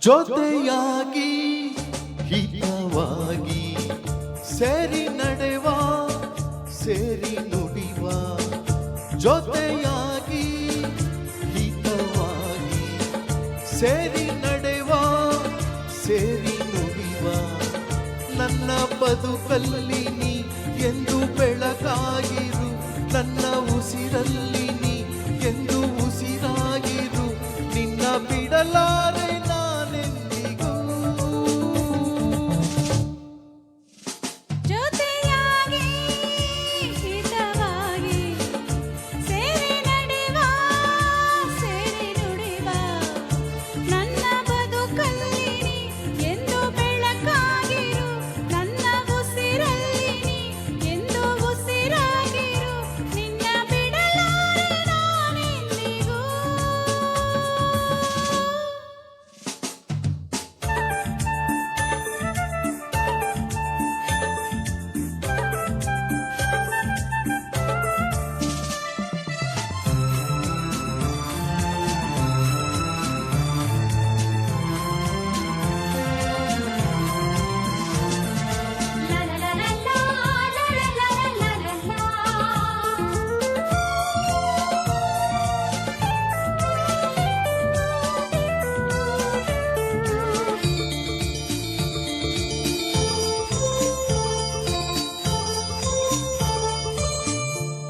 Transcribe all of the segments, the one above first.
ಜೊತೆಯಾಗಿ ಹಿತವಾಗಿ ಸೇರಿ ನಡೆವ ಸೇರಿ ನುಡಿವ ಜೊತೆಯಾಗಿ ಹಿತವಾಗಿ ಸೇರಿ ನಡೆವ ಸೇರಿ ನುಡಿವ ನನ್ನ ಬದುಕಲ್ಲಿ ನೀ ಎಂದು ಬೆಳಕಾಗಿರು ನನ್ನ ಉಸಿರಲ್ಲಿ ನೀ ಎಂದು ಉಸಿರಾಗಿರು ನಿನ್ನ ಬಿಡಲಾರೆ ನಾನೆಂದಿಗೂ ಜೊತೆಯಾಗಿ ಹಿತವಾಗಿ ಸೇರಿ ನಡೆವ ಸೇರಿ ನುಡಿವ ನನ್ನ ಬದುಕಲ್ಲಿ ನೀ ಎಂದು ಬೆಳಕಾಗಿರು ನನ್ನ ಉಸಿರಲ್ಲಿ ನೀ ಎಂದು ಉಸಿರಾಗಿರು ನಿನ್ನ ಬಿಡಲಾರೆ ನಾನೆಂದಿಗೂ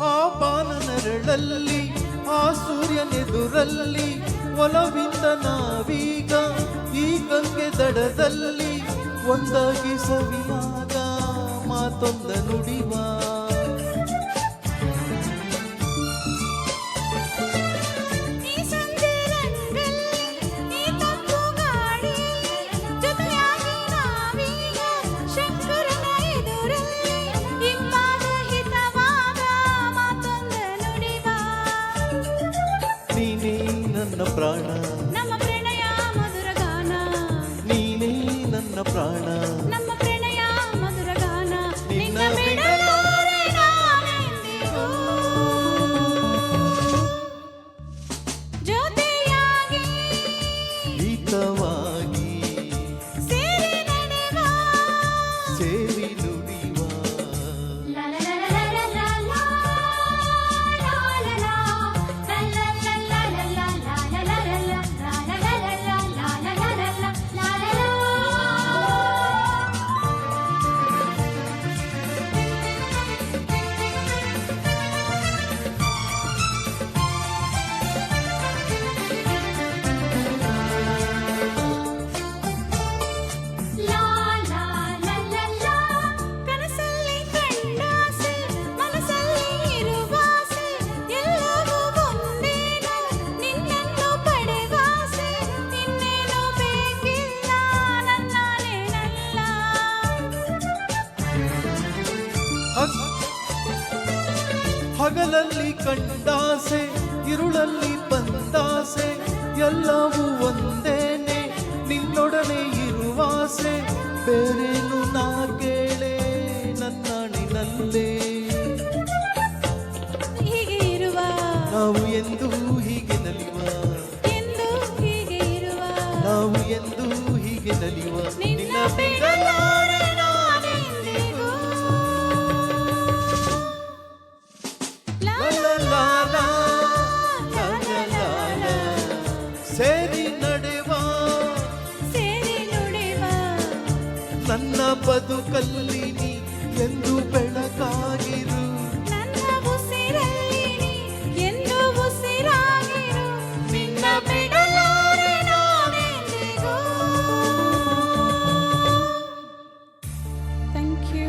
ಆ ಬಾನನೆರಳಲ್ಲಿ ಆ ಸೂರ್ಯನೆದುರಲ್ಲಿ ಒಲವಿಂದ ನಾವೀಗ ಈ ಗಂಗೆ ದಡದಲ್ಲಿ ಒಂದಾಗಿ ಸವಿಯಾಗ ಮಾತೊಂದ ನುಡಿವ ಈ ಸಂಜೆ ರಂಗಲ್ಲಿ ಈ ತಪ್ಪು ಗಾಡಿಯಲ್ಲಿ ಜೊತೆಯಾಗಿ ನಾವೀಗ ಶಂಕರನ ಎದುರಲ್ಲಿ ಇಂಪಾದ ಹಿತವಾದ ಮಾತೊಂದ ನುಡಿವ ನೀನೇ ನನ್ನ ಪ್ರಾಣ ನಮ್ಮ ಪ್ರಣಯ ಮಧುರ ಗಾನ ನೀನೇ ನನ್ನ ಪ್ರಾಣ ನಮ್ಮ ಪ್ರಣಯ ಮಧುರ ಗಾನ ನಿನ್ನ ನಿನ್ನ ಬಿಡಲಾರೆ ನಾನೆಂದಿಗೂ ಜೊತೆಯಾಗಿ ಹಿತವಾಗಿ ಸೇರಿ ನಡೆವ ಸೇರಿ ನುಡಿವ ಕನಸಲ್ಲಿ ಕಂಡಾಸೆ ಮನಸ್ಸಲ್ಲಿ ಇರುವಾಸೆ ಎಲ್ಲವೂ ಒಂದೇನು ನಿನ್ನನ್ನು ಪಡೆವಾಸೆ ಇನ್ನೇನು ಬೇಕಿಲ್ಲ ನನ್ನಾನೇನಲ್ಲ ಹಗಲಲ್ಲಿ ಕಂಡಾಸೆ ಇರುಳಲ್ಲಿ ಬಂದಾಸೆ ಎಲ್ಲವೂ ಒಂದೇನೆ ನಿನ್ನೊಡನೆ ಇರುವಾಸೆ ಬೇರೇನು ನಾ ಕೇಳೆ ನನ್ನಣಿನಲ್ಲೇ ಹೀಗೆ ಇರುವ ನಾವು ಎಂದು ಹೀಗೆ ನಲಿವ ಎಂದು ಹೀಗೆ ಇರುವ ನಾವು ಎಂದು ಹೀಗೆ ನಲಿವ ನಿನ್ನ ಬಿಡಲಾರೆ ನಾನೆಂದಿಗೂ ಲಾ ಲಾ ಲಾ ಲಾ, ಲಾ ಲಾ ಲಾ ಲಾ. ಸೇರಿ ನಡೆವ ಸೇರಿ ನುಡಿವ ನನ್ನ ಬದುಕಲ್ಲಿ ನೀ ಎಂದು ಬೆಳಕಾಗಿರು ನನ್ನ ಉಸಿರಲ್ಲಿ ನೀ ಎಂದು ಉಸಿರಾಗಿರು ನಿನ್ನ ಬಿಡಲಾರೆ ನಾನೆಂದಿಗೂ ಥ್ಯಾಂಕ್ ಯು